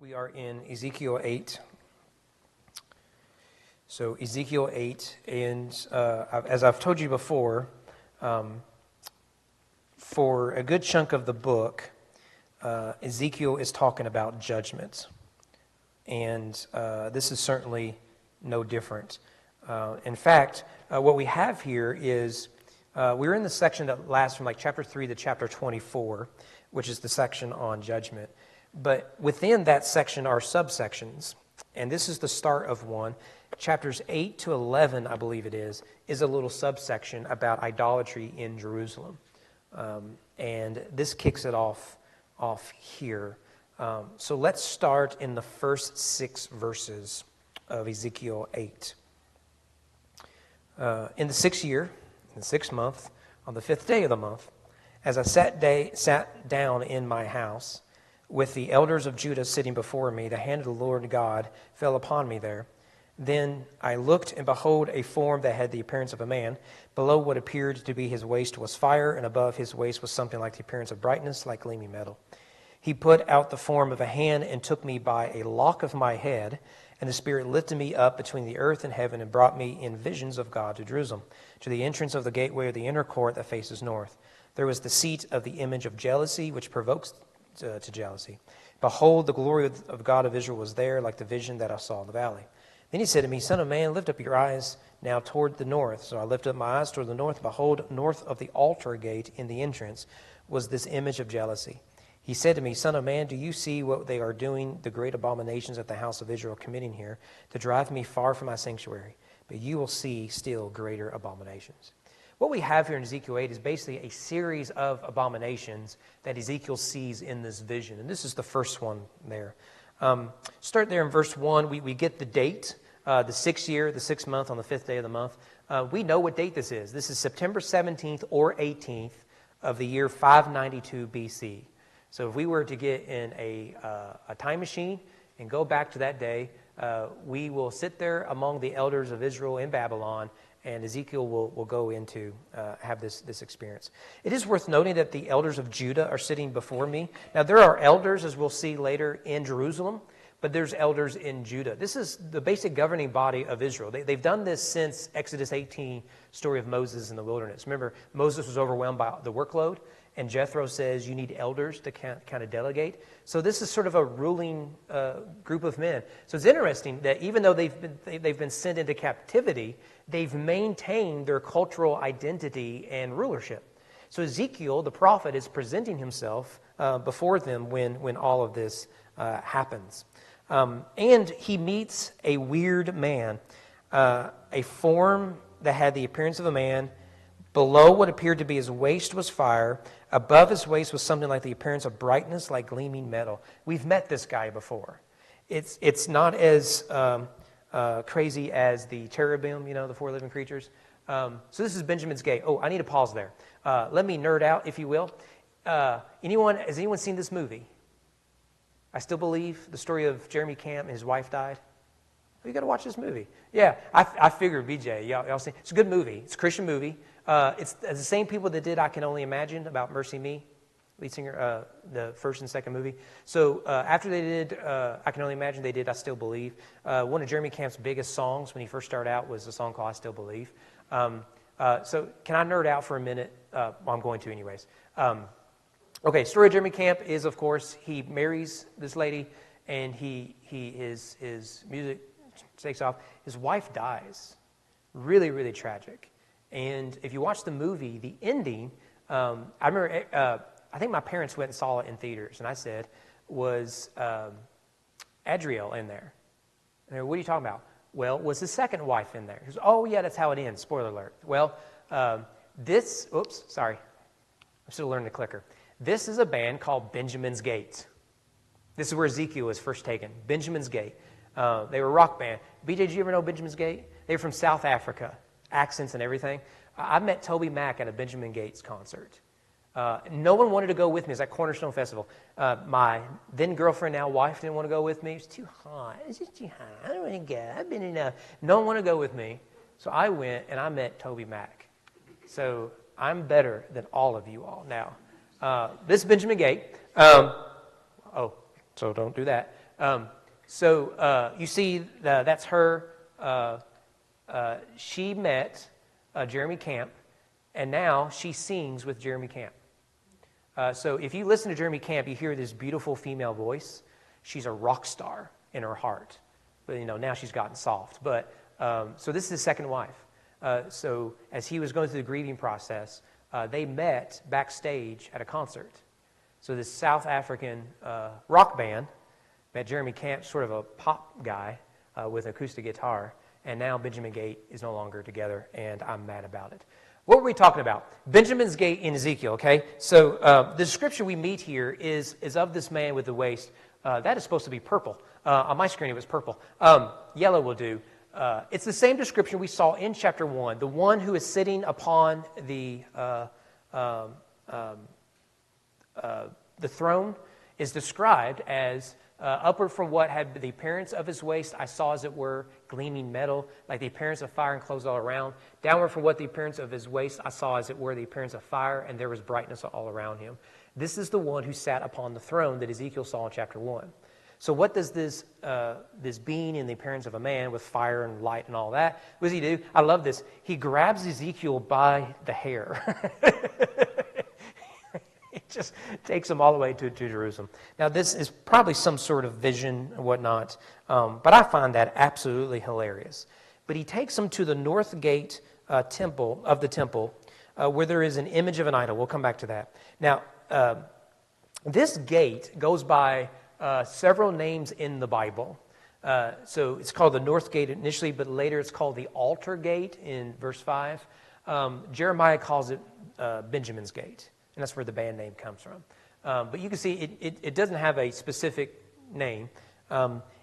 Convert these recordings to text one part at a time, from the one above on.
We are in Ezekiel 8. So Ezekiel 8, and as I've told you before, for a good chunk of the book, Ezekiel is talking about judgment. And this is certainly no different. In fact, what we have here is we're in the section that lasts from like chapter 3 to chapter 24, which is the section on judgment. But within that section are subsections, and this is the start of one. Chapters 8 to 11, I believe it is a little subsection about idolatry in Jerusalem. And this kicks it off here. So let's start in the first 6 verses of Ezekiel 8. In the 6th year, in the 6th month, on the 5th day of the month, as I sat down in my house, with the elders of Judah sitting before me, the hand of the Lord God fell upon me there. Then I looked, and behold, a form that had the appearance of a man. Below what appeared to be his waist was fire, and above his waist was something like the appearance of brightness, like gleaming metal. He put out the form of a hand and took me by a lock of my head, and the Spirit lifted me up between the earth and heaven and brought me in visions of God to Jerusalem, to the entrance of the gateway of the inner court that faces north. There was the seat of the image of jealousy, which provokes to jealousy. Behold, the glory of God of Israel was there, like the vision that I saw in the valley. Then he said to me, Son of man, lift up your eyes now toward the north. So I lifted up my eyes toward the north. Behold, north of the altar gate in the entrance was this image of jealousy. He said to me, Son of man, do you see what they are doing, the great abominations that the house of Israel committing here, to drive me far from my sanctuary? But you will see still greater abominations. What we have here in Ezekiel 8 is basically a series of abominations that Ezekiel sees in this vision. And this is the first one there. Start there in verse 1. We get the date, the 6th year, the 6th month, on the 5th day of the month. We know what date this is. This is September 17th or 18th of the year 592 BC. So if we were to get in a time machine and go back to that day, we will sit there among the elders of Israel in Babylon, and Ezekiel will go into have this experience. It is worth noting that the elders of Judah are sitting before me. Now, there are elders, as we'll see later, in Jerusalem, but there's elders in Judah. This is the basic governing body of Israel. They've done this since Exodus 18, story of Moses in the wilderness. Remember, Moses was overwhelmed by the workload, and Jethro says you need elders to kind of delegate. So this is sort of a ruling group of men. So it's interesting that even though they've been sent into captivity, they've maintained their cultural identity and rulership. So Ezekiel, the prophet, is presenting himself before them when all of this happens. And he meets a weird man, a form that had the appearance of a man. Below what appeared to be his waist was fire. Above his waist was something like the appearance of brightness, like gleaming metal. We've met this guy before. It's not as crazy as the cherubim, the 4 living creatures. So this is Benjamin's Gate. Oh, I need to pause there. Let me nerd out, if you will. Has anyone seen this movie? I Still Believe, the story of Jeremy Camp and his wife died. You got to watch this movie. Yeah, I figured, BJ, y'all see. It's a good movie. It's a Christian movie. It's the same people that did I Can Only Imagine about Mercy Me, lead singer, the first and second movie. So after they did I Can Only Imagine, they did I Still Believe. One of Jeremy Camp's biggest songs when he first started out was a song called I Still Believe. So can I nerd out for a minute? Well, I'm going to anyways. Okay, story of Jeremy Camp is, of course, he marries this lady, and his music takes off. His wife dies. Really, really tragic. And if you watch the movie, the ending, I remember, I think my parents went and saw it in theaters, and I said, was Adriel in there? And they were, what are you talking about? Well, was his second wife in there? He goes, oh, yeah, that's how it ends. Spoiler alert. Well, sorry. I'm still learning the clicker. This is a band called Benjamin's Gate. This is where Ezekiel was first taken, Benjamin's Gate. They were a rock band. BJ, did you ever know Benjamin's Gate? They were from South Africa, accents and everything. I met Toby Mac at a Benjamin Gates concert. No one wanted to go with me. It was at Cornerstone Festival. My then girlfriend, now wife, didn't want to go with me. It was too hot. It's just too hot. I don't want to go. I've been enough. No one wanted to go with me. So I went and I met Toby Mac. So I'm better than all of you all now. This is Benjamin Gate. So don't do that. You see, that's her. She met Jeremy Camp, and now she sings with Jeremy Camp. So if you listen to Jeremy Camp, you hear this beautiful female voice. She's a rock star in her heart. But, now she's gotten soft. But so this is his second wife. So as he was going through the grieving process, they met backstage at a concert. So this South African rock band met Jeremy Camp, sort of a pop guy with an acoustic guitar. And now Benjamin Gate is no longer together, and I'm mad about it. What were we talking about? Benjamin's Gate in Ezekiel, okay? So the description we meet here is of this man with the waist. That is supposed to be purple. On my screen, it was purple. Yellow will do. It's the same description we saw in chapter 1. The one who is sitting upon the throne is described as upward from what had the appearance of his waist, I saw, as it were, gleaming metal, like the appearance of fire enclosed all around. Downward from what the appearance of his waist, I saw, as it were, the appearance of fire, and there was brightness all around him. This is the one who sat upon the throne that Ezekiel saw in chapter 1. So what does this being in the appearance of a man with fire and light and all that, what does he do? I love this. He grabs Ezekiel by the hair. He just takes him all the way to Jerusalem. Now, this is probably some sort of vision or whatnot, but I find that absolutely hilarious. But he takes him to the north gate temple, where there is an image of an idol. We'll come back to that. Now, this gate goes by several names in the Bible. So it's called the north gate initially, but later it's called the altar gate in verse 5. Jeremiah calls it Benjamin's Gate. And that's where the band name comes from. But you can see it doesn't have a specific name.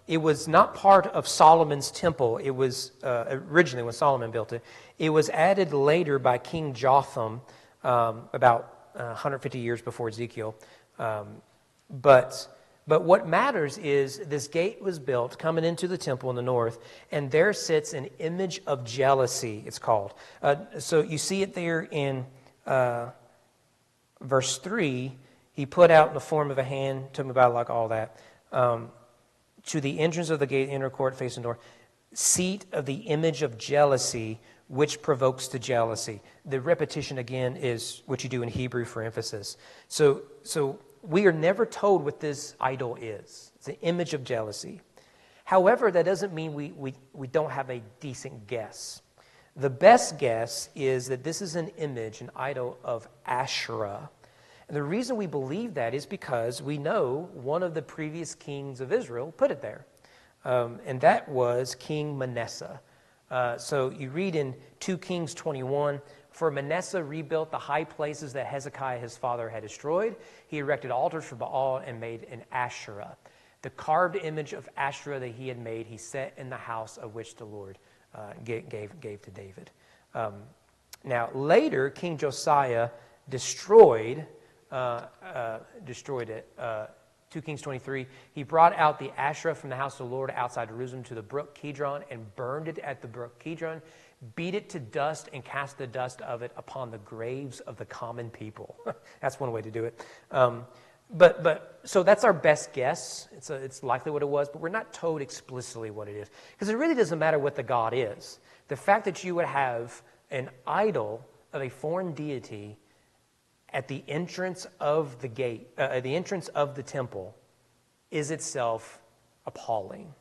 It was not part of Solomon's temple. It was originally when Solomon built it. It was added later by King Jotham about 150 years before Ezekiel. But what matters is this gate was built coming into the temple in the north, and there sits an image of jealousy, it's called. So you see it there in verse 3, he put out in the form of a hand, took him about like all that, to the entrance of the gate, inner court, facing north, seat of the image of jealousy, which provokes to jealousy. The repetition again is what you do in Hebrew for emphasis. So we are never told what this idol is. It's an image of jealousy. However, that doesn't mean we don't have a decent guess. The best guess is that this is an image, an idol of Asherah. And the reason we believe that is because we know one of the previous kings of Israel put it there. And that was King Manasseh. So you read in 2 Kings 21, for Manasseh rebuilt the high places that Hezekiah his father had destroyed. He erected altars for Baal and made an Asherah. The carved image of Asherah that he had made, he set in the house of which the Lord gave to David. Now later, King Josiah destroyed it. 2 Kings 23, he brought out the Asherah from the house of the Lord outside Jerusalem to the brook Kidron and burned it at the brook Kidron, beat it to dust and cast the dust of it upon the graves of the common people. That's one way to do it. So that's our best guess. It's likely what it was, but we're not told explicitly what it is. Because it really doesn't matter what the god is. The fact that you would have an idol of a foreign deity at the entrance of the gate, the entrance of the temple, is itself appalling.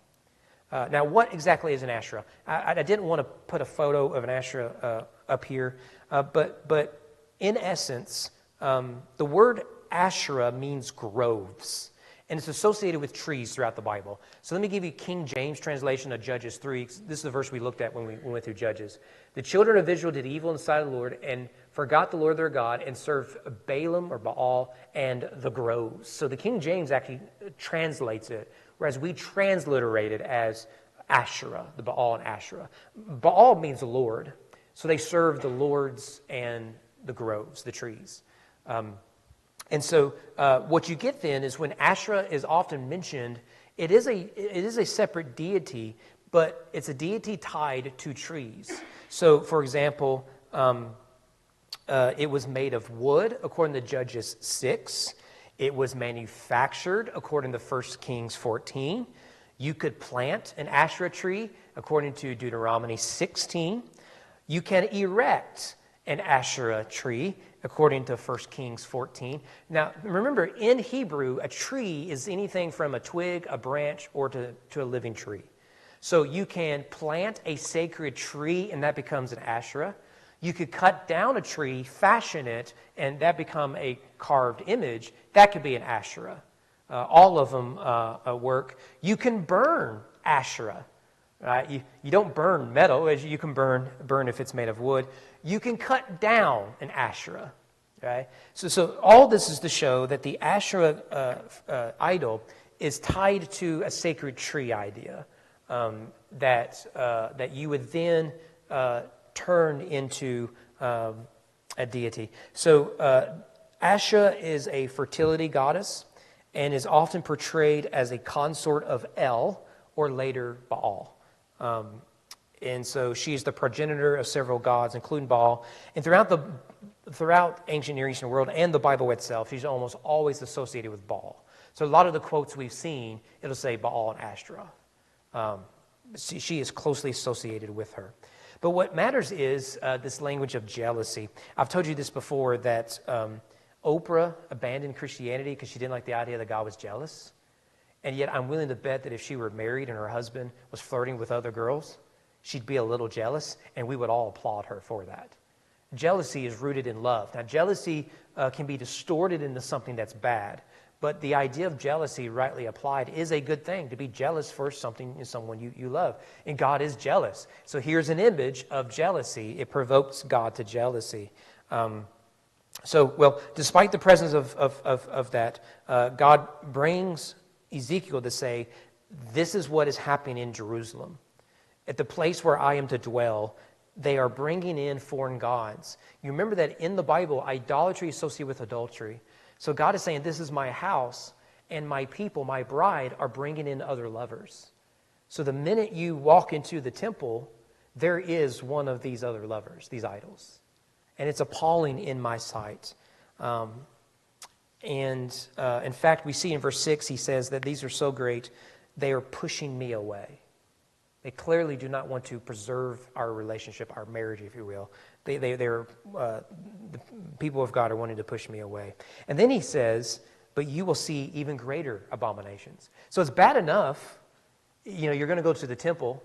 Now, what exactly is an Asherah? I didn't want to put a photo of an Asherah up here, but in essence, the word Asherah means groves, and it's associated with trees throughout the Bible. So let me give you King James translation of Judges 3. This is the verse we looked at when we went through Judges. The children of Israel did evil in the sight of the Lord and forgot the Lord their God and served Balaam or Baal and the groves. So the King James actually translates it, whereas we transliterate it as Asherah, the Baal and Asherah. Baal means the Lord, so they serve the lords and the groves, the trees. And so what you get then is when Asherah is often mentioned, it is a separate deity, but it's a deity tied to trees. So, for example, it was made of wood, according to Judges 6. It was manufactured according to 1 Kings 14. You could plant an Asherah tree according to Deuteronomy 16. You can erect an Asherah tree according to 1 Kings 14. Now, remember, in Hebrew, a tree is anything from a twig, a branch, or to a living tree. So you can plant a sacred tree, and that becomes an Asherah. You could cut down a tree, fashion it, and that become a carved image. That could be an Asherah. All of them work. You can burn Asherah. Right? You don't burn metal, as you can burn if it's made of wood. You can cut down an Asherah. Right? So all this is to show that the Asherah idol is tied to a sacred tree idea that you would then turn into a deity. So Asherah is a fertility goddess and is often portrayed as a consort of El, or later Baal. And so she's the progenitor of several gods, including Baal. And throughout ancient Near Eastern world and the Bible itself, she's almost always associated with Baal. So a lot of the quotes we've seen, it'll say Baal and Ashtoreth. She is closely associated with her. But what matters is this language of jealousy. I've told you this before, that Oprah abandoned Christianity because she didn't like the idea that God was jealous. And yet I'm willing to bet that if she were married and her husband was flirting with other girls, she'd be a little jealous, and we would all applaud her for that. Jealousy is rooted in love. Now, jealousy can be distorted into something that's bad, but the idea of jealousy, rightly applied, is a good thing, to be jealous for something in someone you love. And God is jealous. So here's an image of jealousy. It provokes God to jealousy. Despite the presence of that, God brings Ezekiel to say, this is what is happening in Jerusalem. At the place where I am to dwell, they are bringing in foreign gods. You remember that in the Bible, idolatry is associated with adultery. So God is saying, this is my house, and my people, my bride, are bringing in other lovers. So the minute you walk into the temple, there is one of these other lovers, these idols. And it's appalling in my sight. In fact, we see in verse 6, he says that these are so great, they are pushing me away. They clearly do not want to preserve our relationship, our marriage, if you will. The people of God are wanting to push me away. And then he says, but you will see even greater abominations. So it's bad enough, you're going to go to the temple,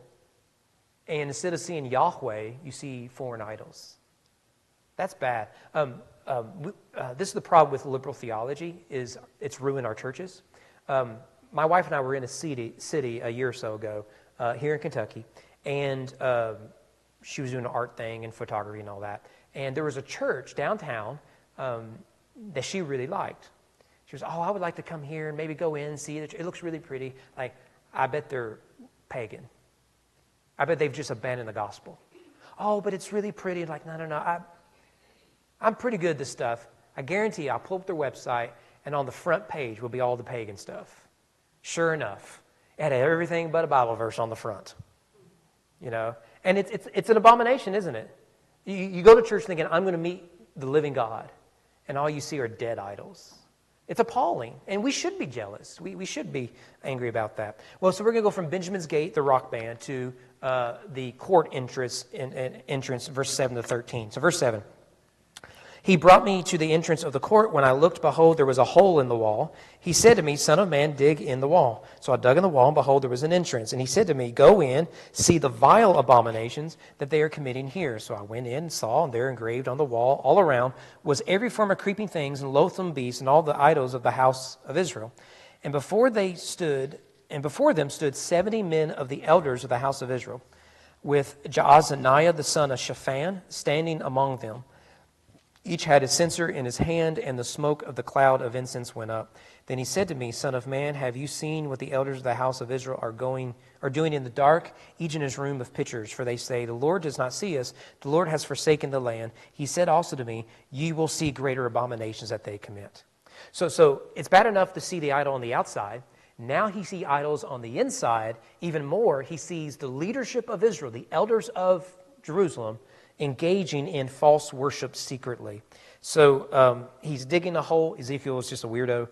and instead of seeing Yahweh, you see foreign idols. That's bad. This is the problem with liberal theology, is it's ruined our churches. My wife and I were in a city a year or so ago, here in Kentucky, and she was doing an art thing and photography and all that. And there was a church downtown that she really liked. She was, I would like to come here and maybe go in and see it. It looks really pretty. Like, I bet they're pagan. I bet they've just abandoned the gospel. Oh, but it's really pretty. Like, no. I'm pretty good at this stuff. I guarantee you, I'll pull up their website, and on the front page will be all the pagan stuff. Sure enough, it had everything but a Bible verse on the front. And it's an abomination, isn't it? You go to church thinking, I'm going to meet the living God, and all you see are dead idols. It's appalling, and we should be jealous. We should be angry about that. Well, so we're going to go from Benjamin's Gate, the rock band, to the court entrance, verse 7 to 13. So verse 7. He brought me to the entrance of the court. When I looked, behold, there was a hole in the wall. He said to me, Son of man, dig in the wall. So I dug in the wall, and behold, there was an entrance. And he said to me, Go in, see the vile abominations that they are committing here. So I went in and saw, and there engraved on the wall all around was every form of creeping things and loathsome beasts and all the idols of the house of Israel. And before them stood 70 men of the elders of the house of Israel, with Jaazaniah the son of Shaphan standing among them. Each had a censer in his hand, and the smoke of the cloud of incense went up. Then he said to me, Son of man, have you seen what the elders of the house of Israel are doing in the dark, each in his room of pictures? For they say, The Lord does not see us. The Lord has forsaken the land. He said also to me, You will see greater abominations that they commit. So it's bad enough to see the idol on the outside. Now he sees idols on the inside. Even more, he sees the leadership of Israel, the elders of Jerusalem, engaging in false worship secretly. So he's digging a hole. Ezekiel is just a weirdo.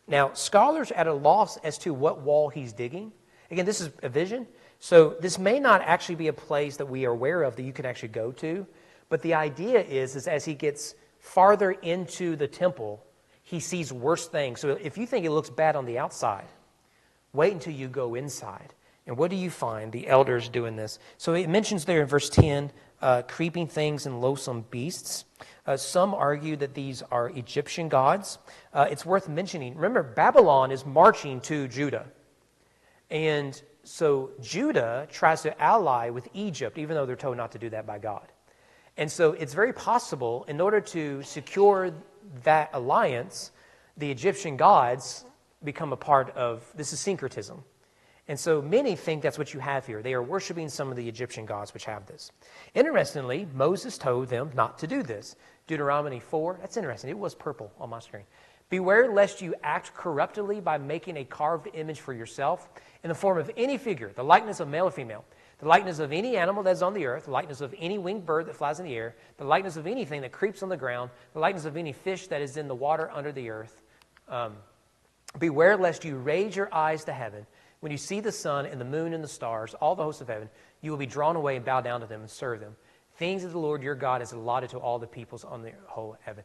Now, scholars are at a loss as to what wall he's digging. Again, this is a vision. So this may not actually be a place that we are aware of that you can actually go to. But the idea is as he gets farther into the temple, he sees worse things. So if you think it looks bad on the outside, wait until you go inside. And what do you find? The elders doing this. So it mentions there in verse 10, creeping things and loathsome beasts. Some argue that these are Egyptian gods. It's worth mentioning. Remember, Babylon is marching to Judah. And so Judah tries to ally with Egypt, even though they're told not to do that by God. And so it's very possible, in order to secure that alliance, the Egyptian gods become a part of, this is syncretism. And so many think that's what you have here. They are worshiping some of the Egyptian gods which have this. Interestingly, Moses told them not to do this. Deuteronomy 4, that's interesting. It was purple on my screen. Beware lest you act corruptly by making a carved image for yourself in the form of any figure, the likeness of male or female, the likeness of any animal that is on the earth, the likeness of any winged bird that flies in the air, the likeness of anything that creeps on the ground, the likeness of any fish that is in the water under the earth. Beware lest you raise your eyes to heaven. When you see the sun and the moon and the stars, all the hosts of heaven, you will be drawn away and bow down to them and serve them. Things that the Lord your God has allotted to all the peoples on the whole heaven.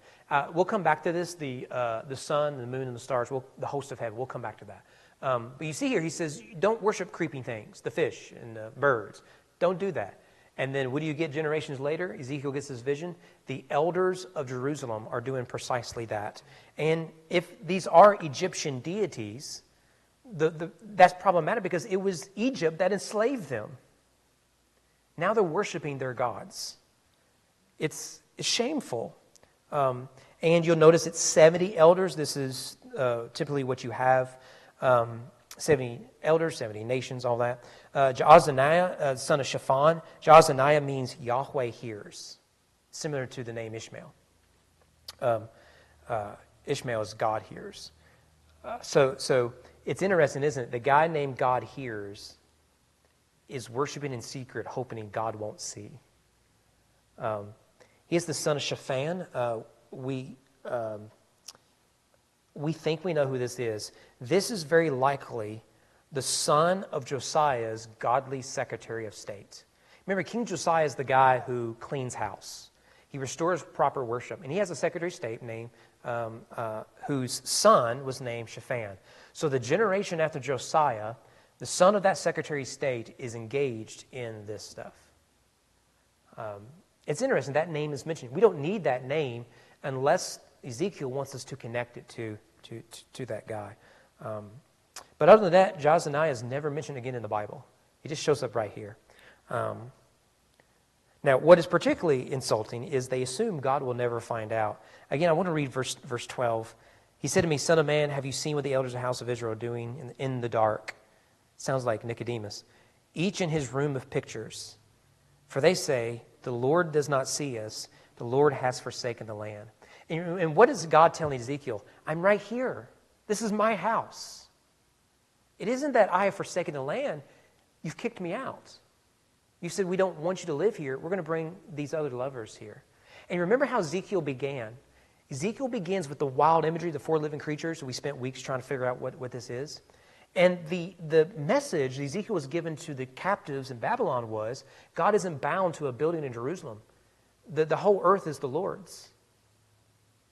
We'll come back to this, the sun, the moon, and the stars, the host of heaven. We'll come back to that. But you see here, he says, don't worship creeping things, the fish and the birds. Don't do that. And then what do you get generations later? Ezekiel gets this vision. The elders of Jerusalem are doing precisely that. And if these are Egyptian deities, that's problematic because it was Egypt that enslaved them. Now they're worshiping their gods. It's shameful. And you'll notice it's 70 elders. This is typically what you have. 70 elders, 70 nations, all that. Jaazaniah, son of Shaphan. Jaazaniah means Yahweh hears, similar to the name Ishmael. Ishmael is God hears. So it's interesting, isn't it? The guy named God hears is worshiping in secret, hoping God won't see. He is the son of Shaphan. We think we know who this is. This is very likely the son of Josiah's godly secretary of state. Remember, King Josiah is the guy who cleans house. He restores proper worship. And he has a secretary of state named, whose son was named Shaphan. So the generation after Josiah, the son of that secretary of state is engaged in this stuff. It's interesting, that name is mentioned. We don't need that name unless Ezekiel wants us to connect it to that guy. But other than that, Jaazaniah is never mentioned again in the Bible. He just shows up right here. Now, what is particularly insulting is they assume God will never find out. Again, I want to read verse 12. He said to me, Son of man, have you seen what the elders of the house of Israel are doing in the dark? Sounds like Nicodemus. Each in his room of pictures. For they say, the Lord does not see us. The Lord has forsaken the land. And what is God telling Ezekiel? I'm right here. This is my house. It isn't that I have forsaken the land. You've kicked me out. You said, we don't want you to live here. We're going to bring these other lovers here. And remember how Ezekiel began. Ezekiel begins with the wild imagery, the four living creatures. We spent weeks trying to figure out what this is. And the message Ezekiel was given to the captives in Babylon was, God isn't bound to a building in Jerusalem. The whole earth is the Lord's.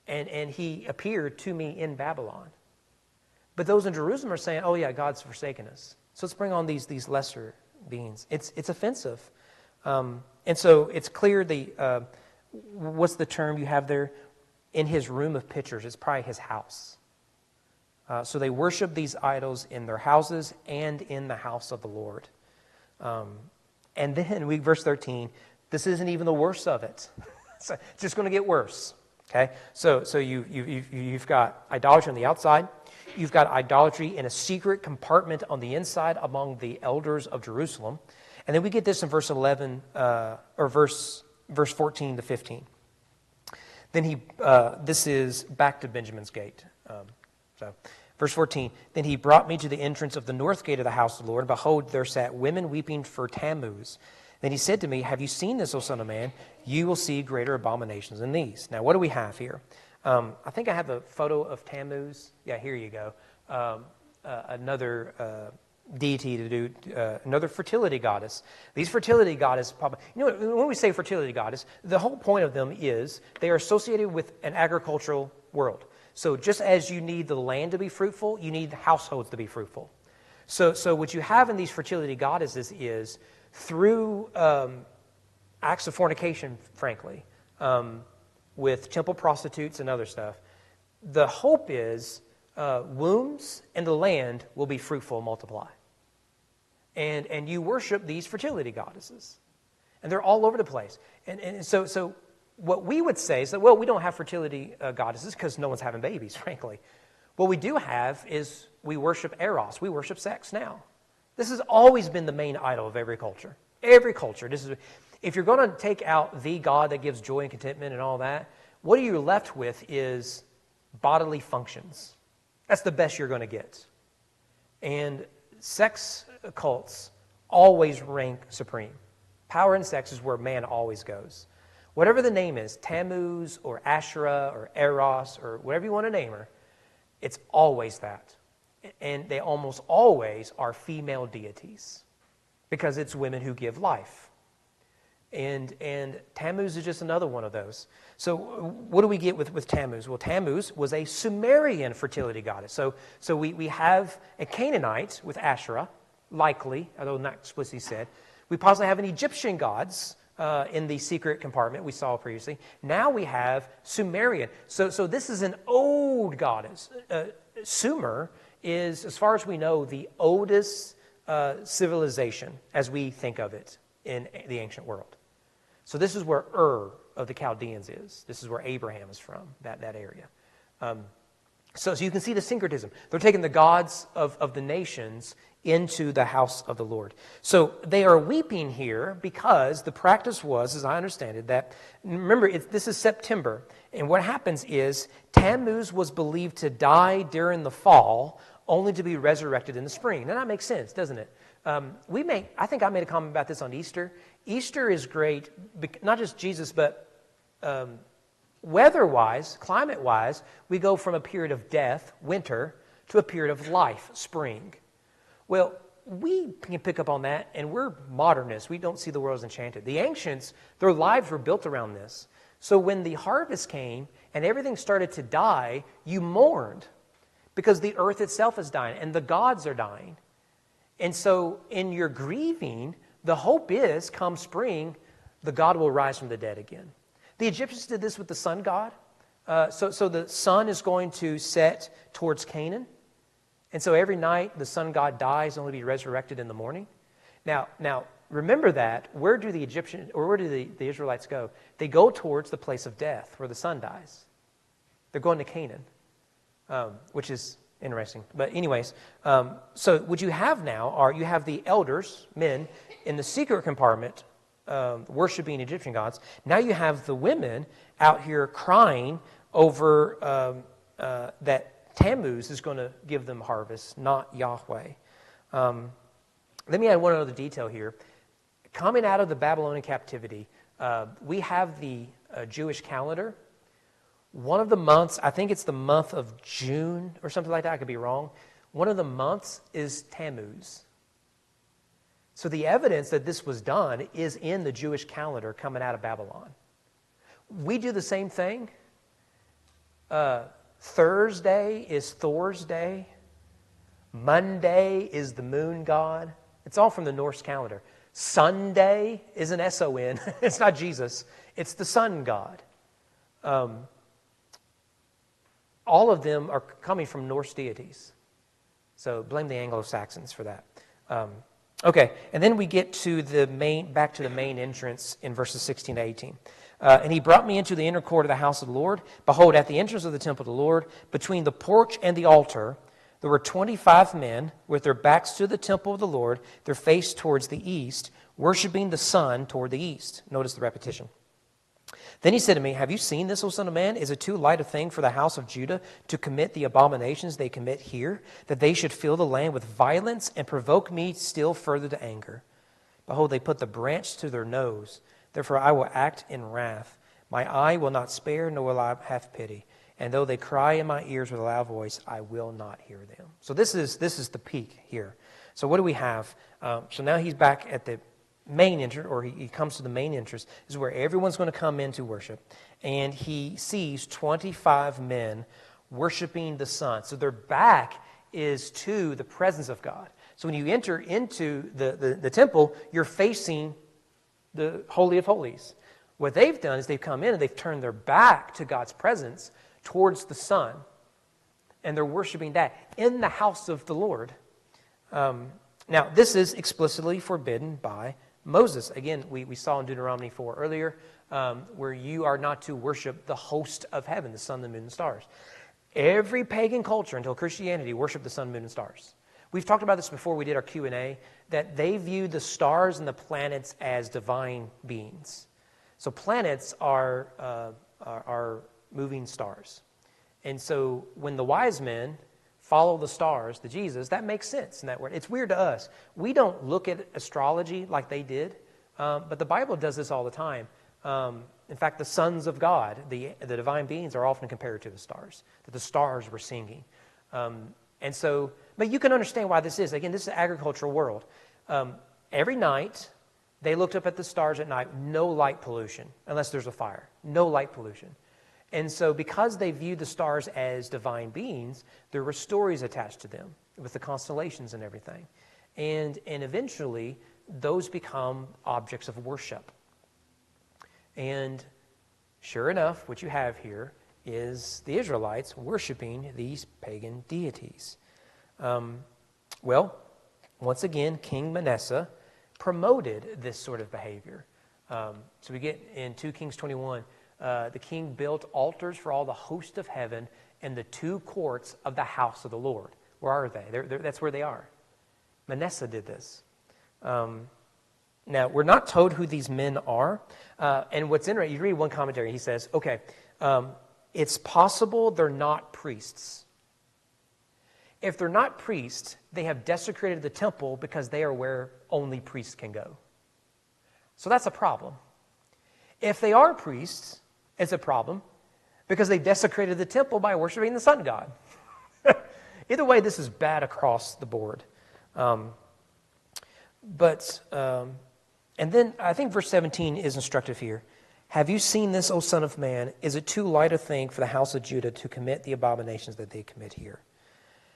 And he appeared to me in Babylon. But those in Jerusalem are saying, oh yeah, God's forsaken us. So let's bring on these lesser beings. It's offensive. And so it's clear what's the term you have there? In his room of pictures. It's probably his house. So they worship these idols in their houses and in the house of the Lord. And then verse 13, this isn't even the worst of it. So it's just going to get worse. Okay, so you've got idolatry on the outside. You've got idolatry in a secret compartment on the inside among the elders of Jerusalem. And then we get this in verse 11, or verse 14 to 15. Then this is back to Benjamin's gate. Verse 14, then he brought me to the entrance of the north gate of the house of the Lord. And behold, there sat women weeping for Tammuz. Then he said to me, have you seen this, O son of man? You will see greater abominations than these. Now, what do we have here? I think I have a photo of Tammuz. Yeah, here you go. Another deity to do, another fertility goddess. These fertility goddesses, when we say fertility goddess, the whole point of them is they are associated with an agricultural world. So just as you need the land to be fruitful, you need the households to be fruitful. So what you have in these fertility goddesses is through acts of fornication, frankly, with temple prostitutes and other stuff, the hope is wombs and the land will be fruitful and multiply. And you worship these fertility goddesses. And they're all over the place. And so what we would say is that, well, we don't have fertility goddesses because no one's having babies, frankly. What we do have is we worship eros. We worship sex now. This has always been the main idol of every culture. Every culture. If you're going to take out the God that gives joy and contentment and all that, what you're left with is bodily functions. That's the best you're going to get. And sex cults always rank supreme. Power and sex is where man always goes. Whatever the name is, Tammuz or Asherah or Eros or whatever you want to name her, it's always that. And they almost always are female deities because it's women who give life. And Tammuz is just another one of those. So what do we get with Tammuz? Well, Tammuz was a Sumerian fertility goddess. So we have a Canaanite with Asherah, likely, although not explicitly said. We possibly have an Egyptian gods in the secret compartment we saw previously. Now we have Sumerian. So this is an old goddess. Sumer is, as far as we know, the oldest civilization as we think of it in the ancient world. So this is where Ur of the Chaldeans is. This is where Abraham is from, that area. So you can see the syncretism. They're taking the gods of the nations into the house of the Lord. So they are weeping here because the practice was, as I understand it, that, remember, this is September, and what happens is Tammuz was believed to die during the fall, only to be resurrected in the spring. Now that makes sense, doesn't it? I think I made a comment about this on Easter. Easter is great, not just Jesus, but weather-wise, climate-wise, we go from a period of death, winter, to a period of life, spring. Well, we can pick up on that, and we're modernists. We don't see the world as enchanted. The ancients, their lives were built around this. So when the harvest came and everything started to die, you mourned because the earth itself is dying and the gods are dying. And so in your grieving, the hope is, come spring, the God will rise from the dead again. The Egyptians did this with the sun god. So the sun is going to set towards Canaan. And so every night the sun god dies, only to be resurrected in the morning. Now remember that. Where do the Egyptians, or where do the Israelites go? They go towards the place of death, where the sun dies. They're going to Canaan, which is interesting. But anyways, so what you have now are, you have the elders, men, in the secret compartment, worshiping Egyptian gods. Now you have the women out here crying over that Tammuz is going to give them harvest, not Yahweh. Let me add one other detail here. Coming out of the Babylonian captivity, we have the Jewish calendar. One of the months, I think it's the month of June or something like that, I could be wrong. One of the months is Tammuz. So the evidence that this was done is in the Jewish calendar coming out of Babylon. We do the same thing. Thursday is Thor's day. Monday is the moon god. It's all from the Norse calendar. Sunday is an S-O-N. It's not Jesus. It's the sun god. All of them are coming from Norse deities. So blame the Anglo-Saxons for that. Okay, and then we get to back to the main entrance in verses 16 to 18. And he brought me into the inner court of the house of the Lord. Behold, at the entrance of the temple of the Lord, between the porch and the altar, there were 25 men with their backs to the temple of the Lord, their face towards the east, worshiping the sun toward the east. Notice the repetition. Then he said to me, have you seen this, O son of man? Is it too light a thing for the house of Judah to commit the abominations they commit here, that they should fill the land with violence and provoke me still further to anger? Behold, they put the branch to their nose. Therefore I will act in wrath. My eye will not spare, nor will I have pity. And though they cry in my ears with a loud voice, I will not hear them. So this is the peak here. So what do we have? So now he's back at the main entrance, or he comes to the main entrance. This is where everyone's going to come in to worship. And he sees 25 men worshiping the sun. So their back is to the presence of God. So when you enter into the temple, you're facing the Holy of Holies. What they've done is they've come in and they've turned their back to God's presence towards the sun. And they're worshiping that in the house of the Lord. Now, this is explicitly forbidden by Moses. Again, we saw in Deuteronomy 4 earlier, where you are not to worship the host of heaven, the sun, the moon, and stars. Every pagan culture until Christianity worshiped the sun, moon, and stars. We've talked about this before we did our Q&A, that they viewed the stars and the planets as divine beings. So planets are moving stars. And so when the wise men follow the stars to Jesus, that makes sense in that word. It's weird to us. We don't look at astrology like they did, but the Bible does this all the time. In fact, the sons of God, the divine beings, are often compared to the stars, that the stars were singing. And so, but you can understand why this is. Again, this is an agricultural world. Every night, they looked up at the stars at night, no light pollution, unless there's a fire, no light pollution. And so because they viewed the stars as divine beings, there were stories attached to them with the constellations and everything. And eventually, those become objects of worship. And sure enough, what you have here is the Israelites worshiping these pagan deities. Well, once again, King Manasseh promoted this sort of behavior. So we get in 2 Kings 21, the king built altars for all the host of heaven in the 2 courts of the house of the Lord. Where are they? That's where they are. Manasseh did this. Now, we're not told who these men are. And what's interesting, you read one commentary, he says, okay, it's possible they're not priests. If they're not priests, they have desecrated the temple because they are where only priests can go. So that's a problem. If they are priests, it's a problem because they desecrated the temple by worshiping the sun god. Either way, this is bad across the board. And then I think verse 17 is instructive here. Have you seen this, O son of man? Is it too light a thing for the house of Judah to commit the abominations that they commit here?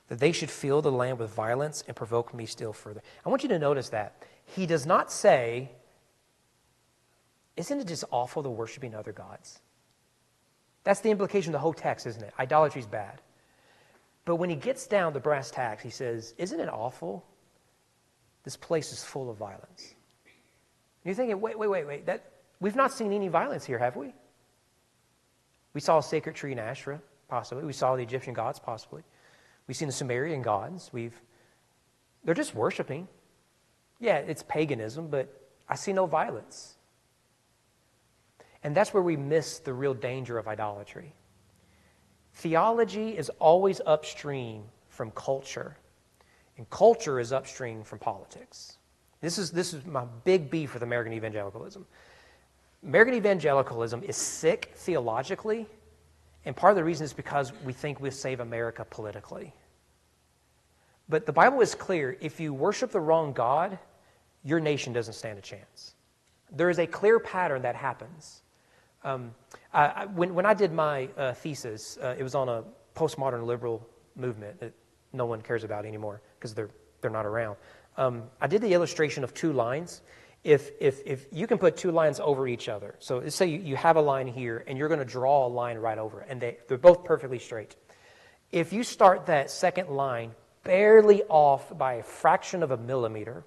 That they should fill the land with violence and provoke me still further. I want you to notice that. He does not say, isn't it just awful to worshiping other gods? That's the implication of the whole text, isn't it? Idolatry is bad. But when he gets down to brass tacks, he says, isn't it awful? This place is full of violence. And you're thinking, wait. We've not seen any violence here, have we? We saw a sacred tree in Asherah, possibly. We saw the Egyptian gods, possibly. We've seen the Sumerian gods. They're just worshiping. Yeah, it's paganism, but I see no violence. And that's where we miss the real danger of idolatry. Theology is always upstream from culture, and culture is upstream from politics. This is my big beef with American evangelicalism. American evangelicalism is sick theologically, and part of the reason is because we think we'll save America politically. But the Bible is clear. If you worship the wrong God, your nation doesn't stand a chance. There is a clear pattern that happens. When I did my thesis, it was on a postmodern liberal movement that no one cares about anymore because they're not around. I did the illustration of 2 lines. If you can put 2 lines over each other, so let's say you have a line here and you're going to draw a line right over it, and they're both perfectly straight. If you start that second line barely off by a fraction of a millimeter,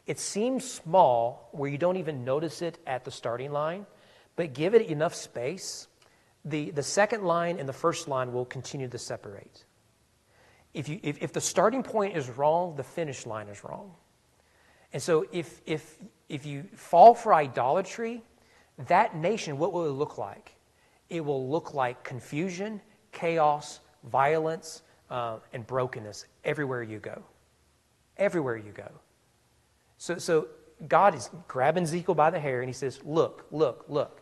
it seems small where you don't even notice it at the starting line, but give it enough space, the second line and the first line will continue to separate. If the starting point is wrong, the finish line is wrong. And so if you fall for idolatry, that nation, what will it look like? It will look like confusion, chaos, violence, and brokenness everywhere you go. Everywhere you go. So God is grabbing Ezekiel by the hair and he says, look, look, look.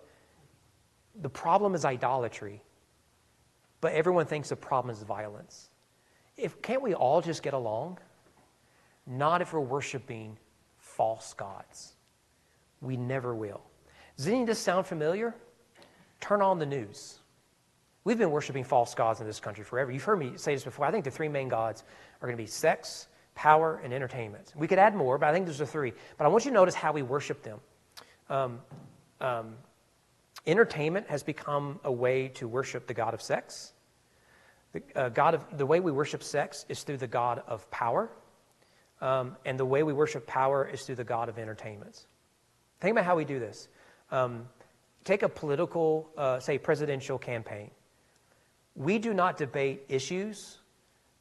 The problem is idolatry, but everyone thinks the problem is violence. Can't we all just get along? Not if we're worshiping false gods. We never will. Does any of this sound familiar? Turn on the news. We've been worshiping false gods in this country forever. You've heard me say this before. I think the three main gods are going to be sex, power, and entertainment. We could add more, but I think those are three. But I want you to notice how we worship them. Entertainment has become a way to worship the god of sex. The way we worship sex is through the god of power. And the way we worship power is through the god of entertainment. Think about how we do this. Take a political, say, presidential campaign. We do not debate issues.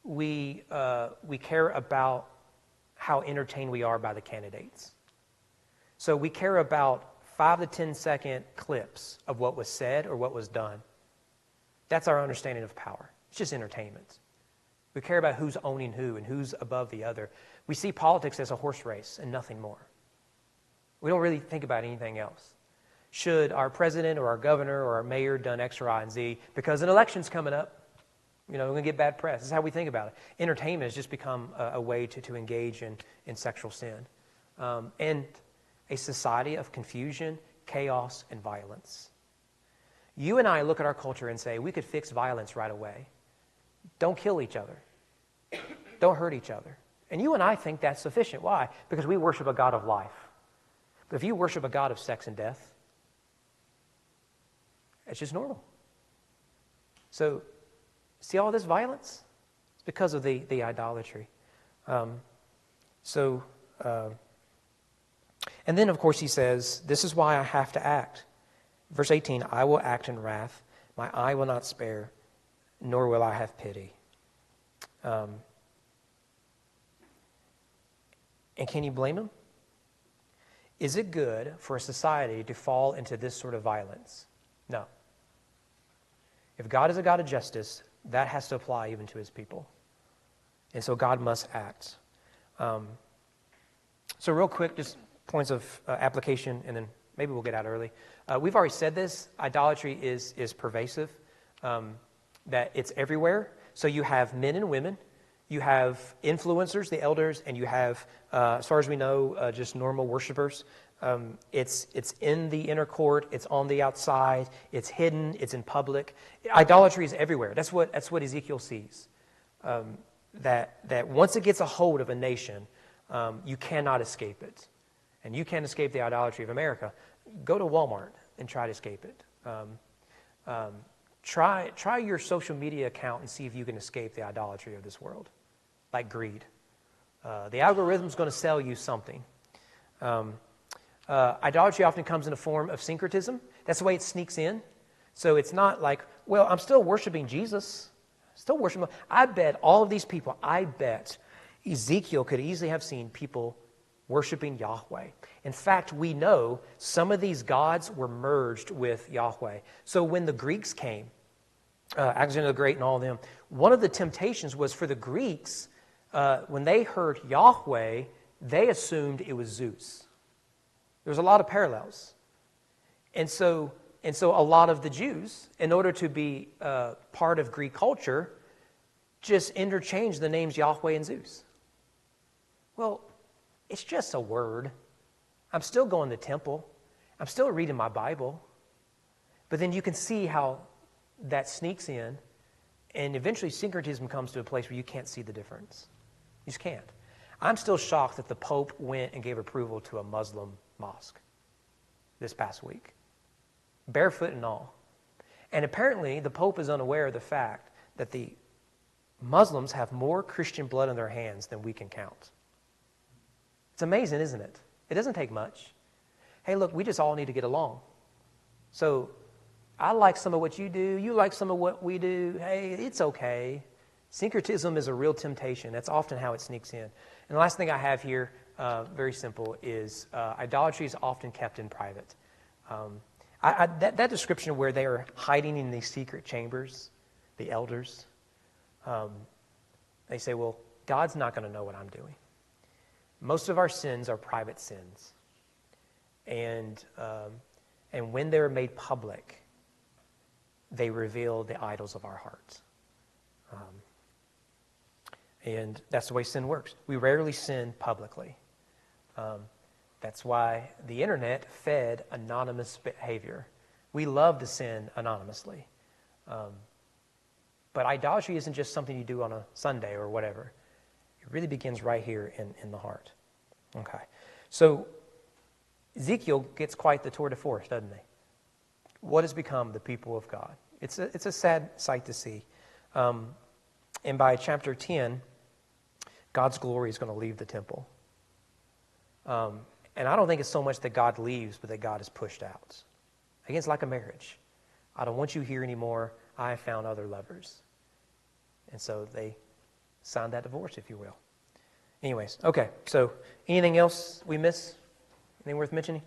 We care about how entertained we are by the candidates. So we care about 5 to 10 second clips of what was said or what was done. That's our understanding of power. It's just entertainment. We care about who's owning who and who's above the other. We see politics as a horse race and nothing more. We don't really think about anything else. Should our president or our governor or our mayor done X, Y, and Z because an election's coming up? We're going to get bad press. This is how we think about it. Entertainment has just become a way to engage in sexual sin. And a society of confusion, chaos, and violence. You and I look at our culture and say, we could fix violence right away. Don't kill each other. Don't hurt each other. And you and I think that's sufficient. Why? Because we worship a God of life. But if you worship a God of sex and death, it's just normal. So, see all this violence? It's because of the idolatry. And then, of course, he says, this is why I have to act. Verse 18, I will act in wrath. My eye will not spare, nor will I have pity. And can you blame him? Is it good for a society to fall into this sort of violence? No. If God is a God of justice, that has to apply even to his people. And so God must act. So real quick, just points of application, and then maybe we'll get out early. We've already said this. Idolatry is pervasive, that it's everywhere. So you have men and women. You have influencers, the elders, and you have, as far as we know, just normal worshipers. It's in the inner court. It's on the outside. It's hidden. It's in public. Idolatry is everywhere. That's what Ezekiel sees. That once it gets a hold of a nation, you cannot escape it. And you can't escape the idolatry of America. Go to Walmart and try to escape it. Try your social media account and see if you can escape the idolatry of this world, like greed. The algorithm's going to sell you something. Idolatry often comes in the form of syncretism. That's the way it sneaks in. So it's not like, well, I'm still worshiping Jesus. Still worshiping. I bet all of these people, Ezekiel could easily have seen people worshiping Yahweh. In fact, we know some of these gods were merged with Yahweh. So when the Greeks came, Alexander the Great and all of them, one of the temptations was for the Greeks, when they heard Yahweh, they assumed it was Zeus. There's a lot of parallels. And so a lot of the Jews, in order to be part of Greek culture, just interchanged the names Yahweh and Zeus. Well, it's just a word. I'm still going to temple. I'm still reading my Bible. But then you can see how that sneaks in, and eventually syncretism comes to a place where you can't see the difference. You just can't. I'm still shocked that the Pope went and gave approval to a Muslim mosque this past week, barefoot and all. And apparently the Pope is unaware of the fact that the Muslims have more Christian blood in their hands than we can count. It's amazing, isn't it? It doesn't take much. Hey, look, we just all need to get along. So I like some of what you do. You like some of what we do. Hey, it's okay. Syncretism is a real temptation. That's often how it sneaks in. And the last thing I have here, very simple, is idolatry is often kept in private. That description of where they are hiding in these secret chambers, the elders, they say, well, God's not going to know what I'm doing. Most of our sins are private sins. And when they're made public, they reveal the idols of our hearts. And that's the way sin works. We rarely sin publicly. That's why the internet fed anonymous behavior. We love to sin anonymously. But idolatry isn't just something you do on a Sunday or whatever. It really begins right here in the heart. Okay. So Ezekiel gets quite the tour de force, doesn't he? What has become the people of God? It's a sad sight to see. And by chapter 10, God's glory is going to leave the temple. And I don't think it's so much that God leaves, but that God is pushed out. Again, it's like a marriage. I don't want you here anymore. I have found other lovers. And so they signed that divorce, if you will. Anyways, okay. So anything else we miss? Anything worth mentioning?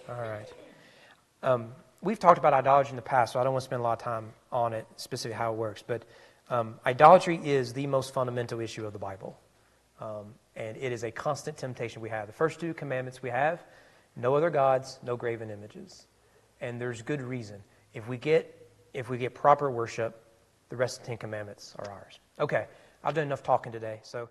All right. We've talked about idolatry in the past, so I don't want to spend a lot of time on it, specifically how it works. But idolatry is the most fundamental issue of the Bible. And it is a constant temptation we have. The first 2 commandments we have, no other gods, no graven images. And there's good reason. If we get proper worship, the rest of the 10 commandments are ours. Okay, I've done enough talking today. So